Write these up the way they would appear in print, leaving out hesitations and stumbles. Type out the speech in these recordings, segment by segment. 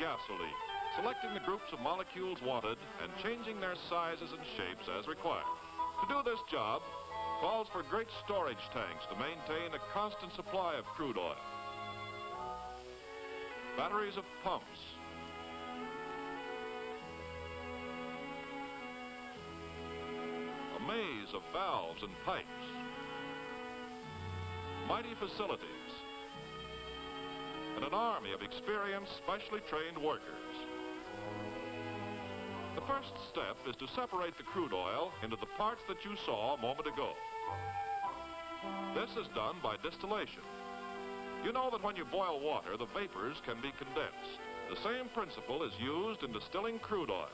gasoline, selecting the groups of molecules wanted and changing their sizes and shapes as required. To do this job calls for great storage tanks to maintain a constant supply of crude oil. Batteries of pumps. A maze of valves and pipes. Mighty facilities. And an army of experienced, specially trained workers. The first step is to separate the crude oil into the parts that you saw a moment ago. This is done by distillation. You know that when you boil water, the vapors can be condensed. The same principle is used in distilling crude oil.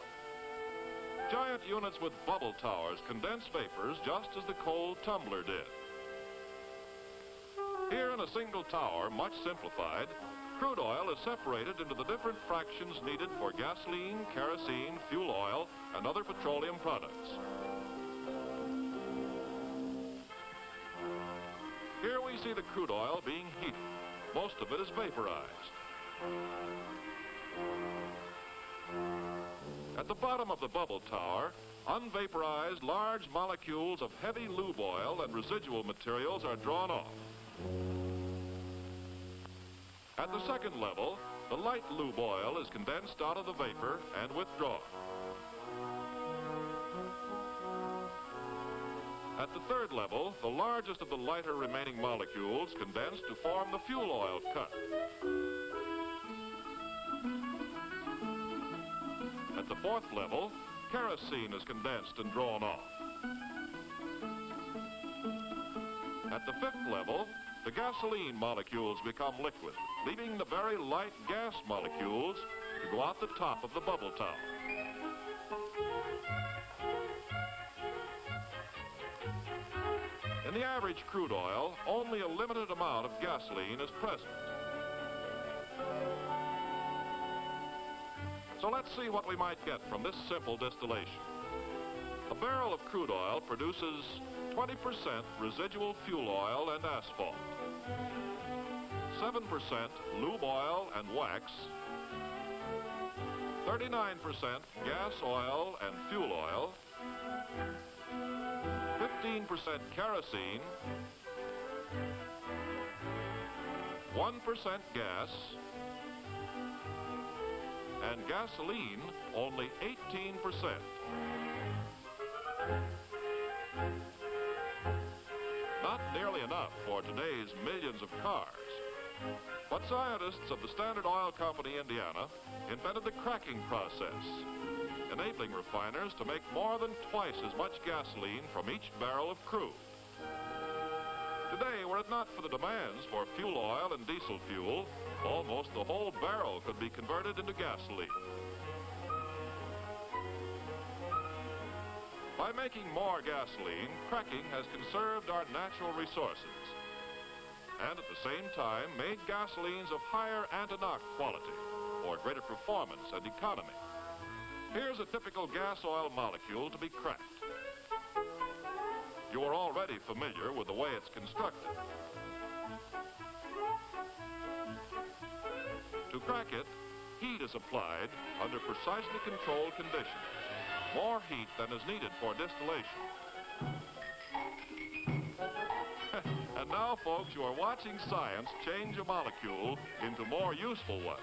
Giant units with bubble towers condense vapors just as the coal tumbler did. Here in a single tower, much simplified, crude oil is separated into the different fractions needed for gasoline, kerosene, fuel oil, and other petroleum products. Here we see the crude oil being heated. Most of it is vaporized. At the bottom of the bubble tower, unvaporized large molecules of heavy lube oil and residual materials are drawn off. At the second level, the light lube oil is condensed out of the vapor and withdrawn. At the third level, the largest of the lighter remaining molecules condensed to form the fuel oil cut. At the fourth level, kerosene is condensed and drawn off. At the fifth level, the gasoline molecules become liquid, leaving the very light gas molecules to go out the top of the bubble tower. In the average crude oil, only a limited amount of gasoline is present. So let's see what we might get from this simple distillation. A barrel of crude oil produces 20% residual fuel oil and asphalt, 7% lube oil and wax, 39% gas oil and fuel oil, 15% kerosene, 1% gas, and gasoline only 18%. Not nearly enough for today's millions of cars. But scientists of the Standard Oil Company, Indiana, invented the cracking process, enabling refiners to make more than twice as much gasoline from each barrel of crude. Today, were it not for the demands for fuel oil and diesel fuel, almost the whole barrel could be converted into gasoline. By making more gasoline, cracking has conserved our natural resources and at the same time made gasolines of higher anti-knock quality for greater performance and economy. Here's a typical gas oil molecule to be cracked. You are already familiar with the way it's constructed. To crack it, heat is applied under precisely controlled conditions. More heat than is needed for distillation. And now, folks, you are watching science change a molecule into more useful ones.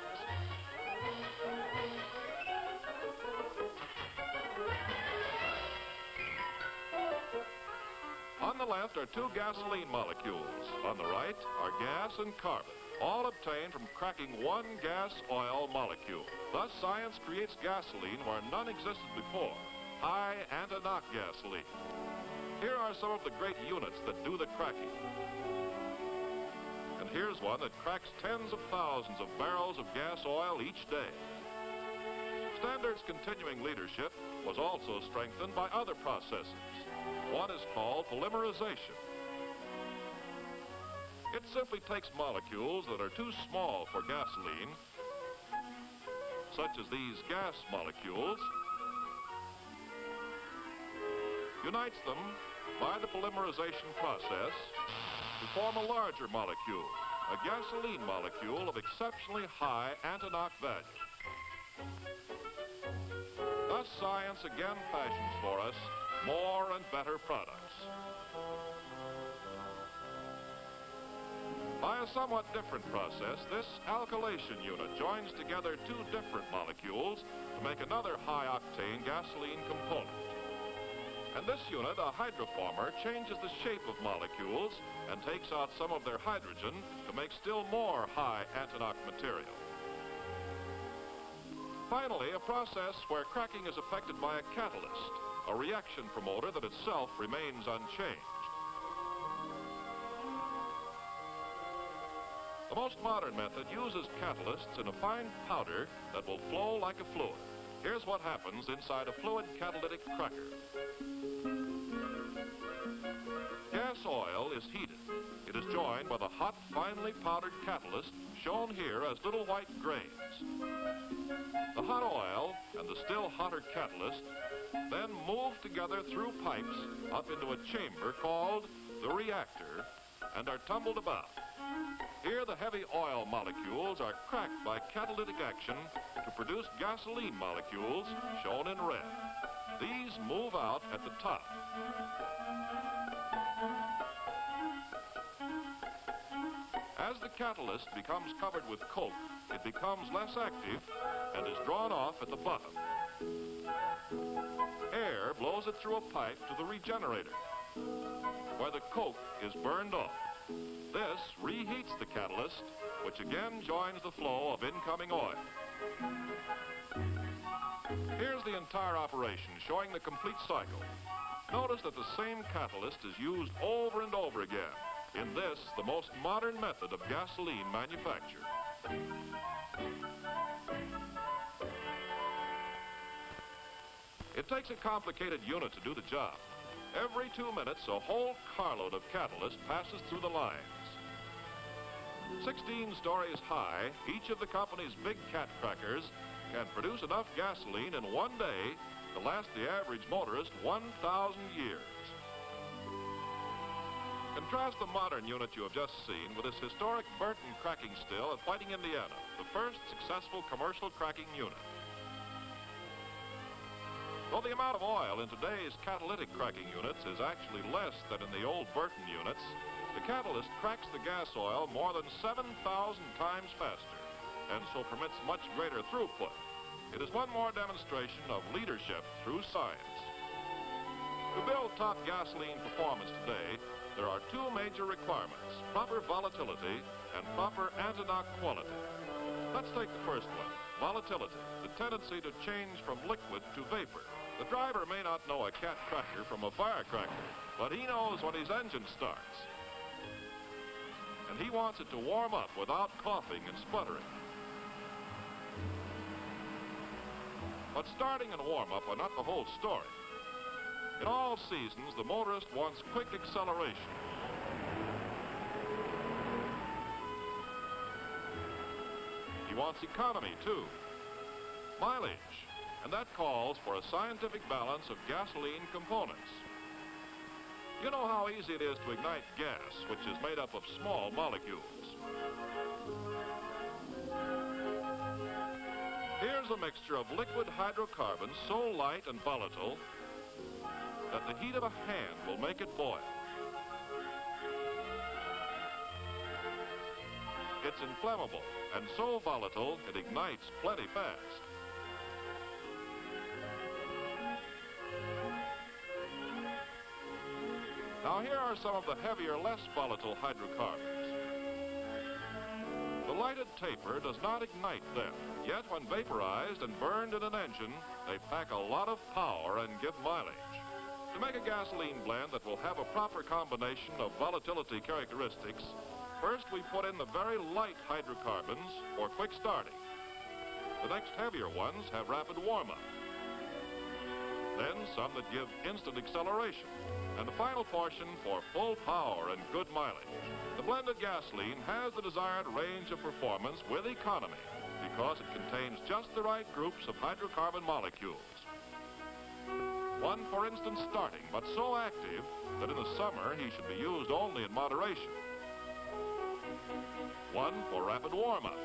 On the left are two gasoline molecules. On the right are gas and carbon, all obtained from cracking one gas oil molecule. Thus, science creates gasoline where none existed before, high anti-knock gasoline. Here are some of the great units that do the cracking. And here's one that cracks tens of thousands of barrels of gas oil each day. Standard's continuing leadership was also strengthened by other processes. One is called polymerization. It simply takes molecules that are too small for gasoline, such as these gas molecules, unites them by the polymerization process to form a larger molecule, a gasoline molecule of exceptionally high anti-knock value. thus science again fashions for us more and better products. By a somewhat different process, this alkylation unit joins together two different molecules to make another high-octane gasoline component. And this unit, a hydroformer, changes the shape of molecules and takes out some of their hydrogen to make still more high antinocq material. Finally, a process where cracking is affected by a catalyst, a reaction promoter that itself remains unchanged. The most modern method uses catalysts in a fine powder that will flow like a fluid. Here's what happens inside a fluid catalytic cracker. Gas oil is heated. It is joined with a hot, finely powdered catalyst shown here as little white grains. The hot oil and the still hotter catalyst then move together through pipes up into a chamber called the reactor and are tumbled about. Here the heavy oil molecules are cracked by catalytic action to produce gasoline molecules shown in red. These move out at the top. As the catalyst becomes covered with coke, it becomes less active and is drawn off at the bottom. Air blows it through a pipe to the regenerator, where the coke is burned off. This reheats the catalyst, which again joins the flow of incoming oil. Here's the entire operation showing the complete cycle. Notice that the same catalyst is used over and over again in this, the most modern method of gasoline manufacture. It takes a complicated unit to do the job. Every 2 minutes, a whole carload of catalyst passes through the lines. 16 stories high, each of the company's big cat crackers can produce enough gasoline in one day to last the average motorist 1,000 years. Contrast the modern unit you have just seen with this historic Burton cracking still at Whiting, Indiana, the first successful commercial cracking unit. Though the amount of oil in today's catalytic cracking units is actually less than in the old Burton units, the catalyst cracks the gas oil more than 7,000 times faster, and so permits much greater throughput. It is one more demonstration of leadership through science. To build top gasoline performance today, there are two major requirements: proper volatility and proper antinocq quality. Let's take the first one, volatility, the tendency to change from liquid to vapor. The driver may not know a cat cracker from a firecracker, but he knows when his engine starts. And he wants it to warm up without coughing and sputtering. But starting and warm-up are not the whole story. In all seasons, the motorist wants quick acceleration. He wants economy, too. Mileage. And that calls for a scientific balance of gasoline components. You know how easy it is to ignite gas, which is made up of small molecules. Here's a mixture of liquid hydrocarbons so light and volatile that the heat of a hand will make it boil. It's inflammable and so volatile it ignites plenty fast. Now here are some of the heavier, less volatile hydrocarbons. The lighted taper does not ignite them, yet when vaporized and burned in an engine, they pack a lot of power and give mileage. To make a gasoline blend that will have a proper combination of volatility characteristics, first we put in the very light hydrocarbons for quick starting. The next heavier ones have rapid warm-up. Then some that give instant acceleration, and the final portion for full power and good mileage. The blended gasoline has the desired range of performance with economy because it contains just the right groups of hydrocarbon molecules. One, for instance, starting, but so active that in the summer he should be used only in moderation. One for rapid warm-up.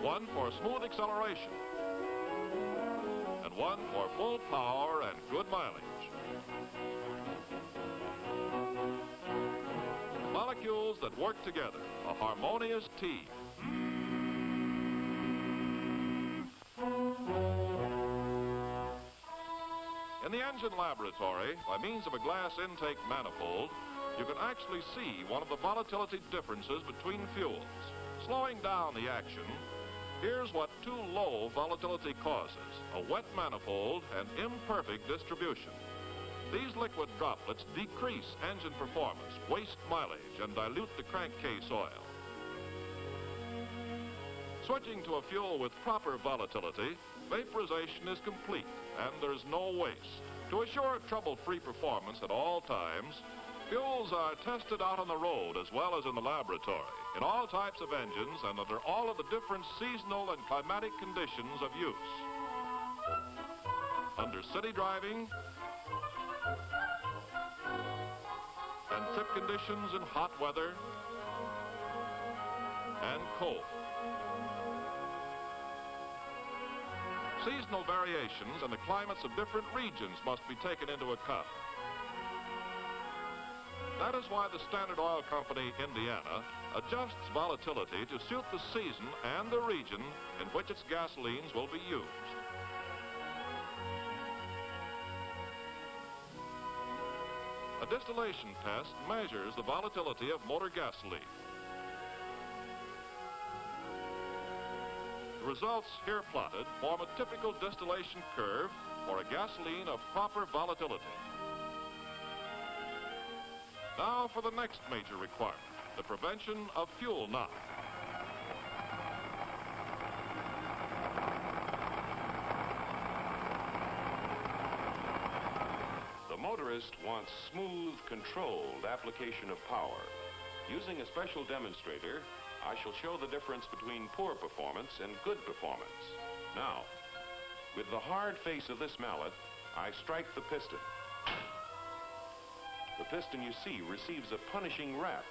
One for smooth acceleration. And one for full power and good mileage. Molecules that work together, a harmonious team. In the engine laboratory, by means of a glass intake manifold, you can actually see one of the volatility differences between fuels. Slowing down the action, here's what too low volatility causes: a wet manifold and imperfect distribution. These liquid droplets decrease engine performance, waste mileage, and dilute the crankcase oil. Switching to a fuel with proper volatility, vaporization is complete and there's no waste. To assure trouble-free performance at all times, fuels are tested out on the road as well as in the laboratory, in all types of engines and under all of the different seasonal and climatic conditions of use. Under city driving and trip conditions in hot weather and cold. Seasonal variations and the climates of different regions must be taken into account. That is why the Standard Oil Company, Indiana, adjusts volatility to suit the season and the region in which its gasolines will be used. A distillation test measures the volatility of motor gasoline. The results here plotted form a typical distillation curve for a gasoline of proper volatility. Now for the next major requirement, the prevention of fuel knock. The motorist wants smooth, controlled application of power. Using a special demonstrator, I shall show the difference between poor performance and good performance. Now, with the hard face of this mallet, I strike the piston. The piston, you see, receives a punishing rap,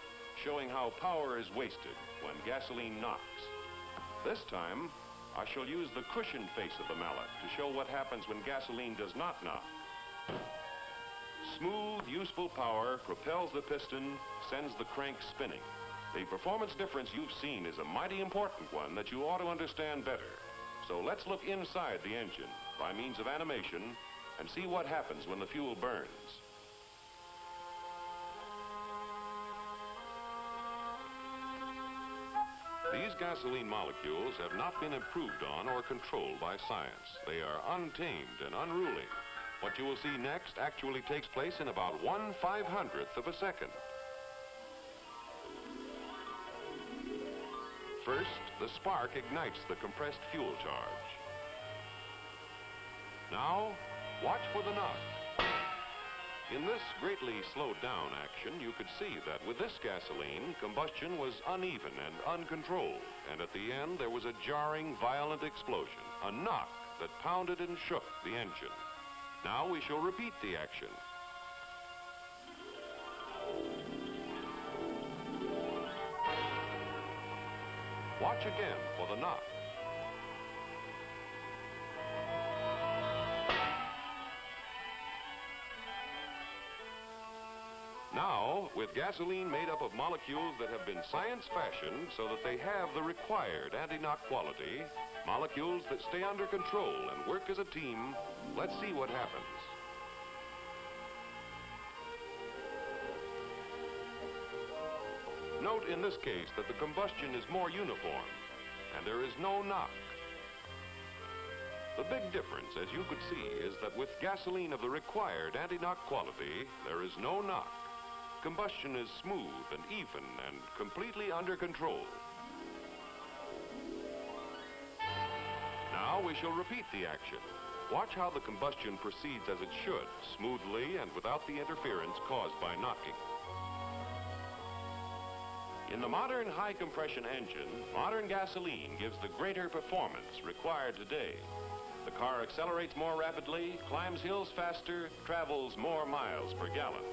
showing how power is wasted when gasoline knocks. This time, I shall use the cushion face of the mallet to show what happens when gasoline does not knock. Smooth, useful power propels the piston, sends the crank spinning. The performance difference you've seen is a mighty important one that you ought to understand better. So let's look inside the engine by means of animation and see what happens when the fuel burns. These gasoline molecules have not been improved on or controlled by science. They are untamed and unruly. What you will see next actually takes place in about 1/500th of a second. First, the spark ignites the compressed fuel charge. Now, watch for the knock. In this greatly slowed down action, you could see that with this gasoline, combustion was uneven and uncontrolled, and at the end there was a jarring, violent explosion, a knock that pounded and shook the engine. Now we shall repeat the action. Watch again for the knock. Now, with gasoline made up of molecules that have been science-fashioned so that they have the required anti-knock quality, molecules that stay under control and work as a team, let's see what happens. Note in this case that the combustion is more uniform and there is no knock. The big difference, as you could see, is that with gasoline of the required anti-knock quality, there is no knock. Combustion is smooth and even and completely under control. Now we shall repeat the action. Watch how the combustion proceeds as it should, smoothly and without the interference caused by knocking. In the modern high-compression engine, modern gasoline gives the greater performance required today. The car accelerates more rapidly, climbs hills faster, travels more miles per gallon.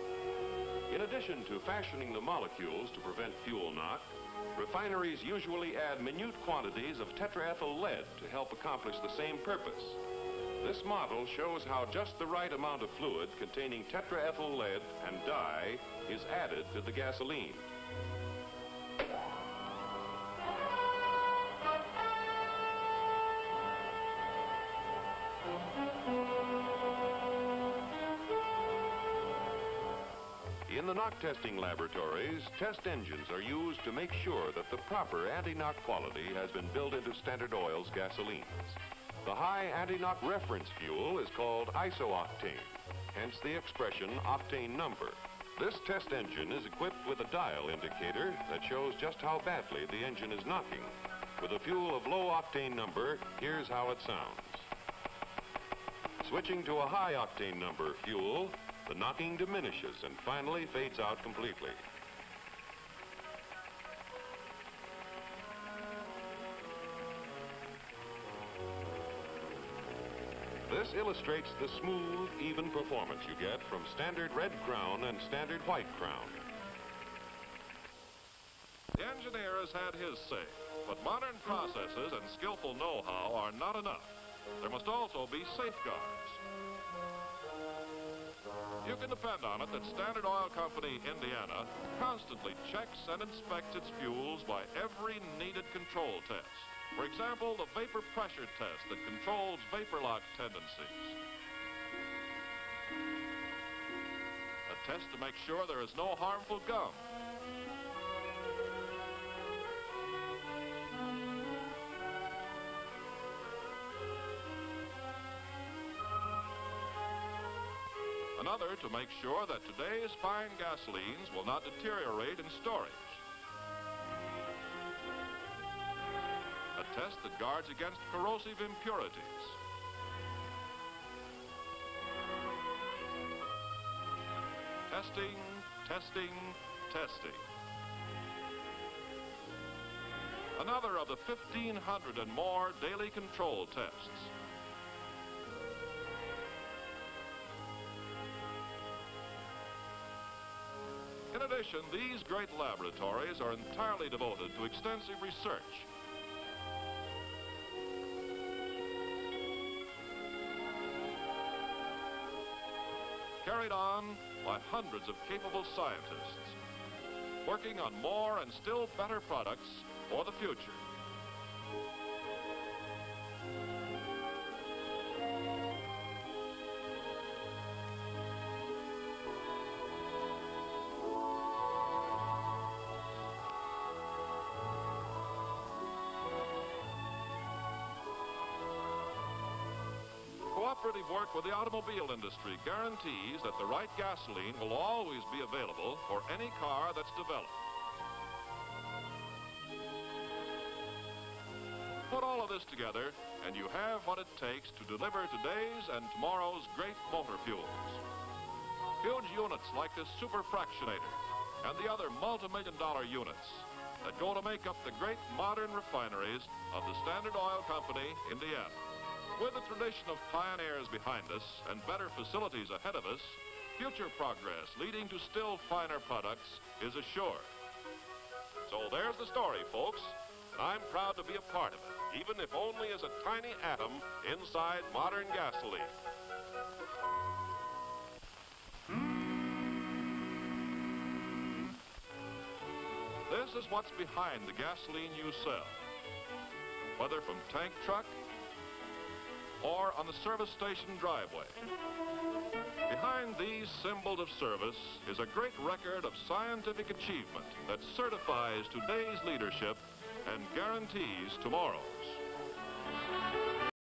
In addition to fashioning the molecules to prevent fuel knock, refineries usually add minute quantities of tetraethyl lead to help accomplish the same purpose. This model shows how just the right amount of fluid containing tetraethyl lead and dye is added to the gasoline. In the knock testing laboratories, test engines are used to make sure that the proper anti-knock quality has been built into Standard Oil's gasolines. The high anti-knock reference fuel is called isooctane, hence the expression octane number. This test engine is equipped with a dial indicator that shows just how badly the engine is knocking. With a fuel of low octane number, here's how it sounds. Switching to a high octane number fuel, the knocking diminishes and finally fades out completely. This illustrates the smooth, even performance you get from Standard Red Crown and Standard White Crown. The engineer has had his say, but modern processes and skillful know-how are not enough. There must also be safeguards. You can depend on it that Standard Oil Company, Indiana, constantly checks and inspects its fuels by every needed control test. For example, the vapor pressure test that controls vapor lock tendencies. A test to make sure there is no harmful gum. Another to make sure that today's fine gasolines will not deteriorate in storage. A test that guards against corrosive impurities. Testing, testing, testing. Another of the 1,500 and more daily control tests. In addition, these great laboratories are entirely devoted to extensive research. Carried on by hundreds of capable scientists, working on more and still better products for the future. Cooperative work with the automobile industry guarantees that the right gasoline will always be available for any car that's developed. Put all of this together, and you have what it takes to deliver today's and tomorrow's great motor fuels. Huge units like this super fractionator and the other multi-million-dollar units that go to make up the great modern refineries of the Standard Oil Company, Indiana. With the tradition of pioneers behind us and better facilities ahead of us, future progress leading to still finer products is assured. So there's the story, folks, and I'm proud to be a part of it, even if only as a tiny atom inside modern gasoline. This is what's behind the gasoline you sell, whether from tank truck or on the service station driveway. Behind these symbols of service is a great record of scientific achievement that certifies today's leadership and guarantees tomorrow's.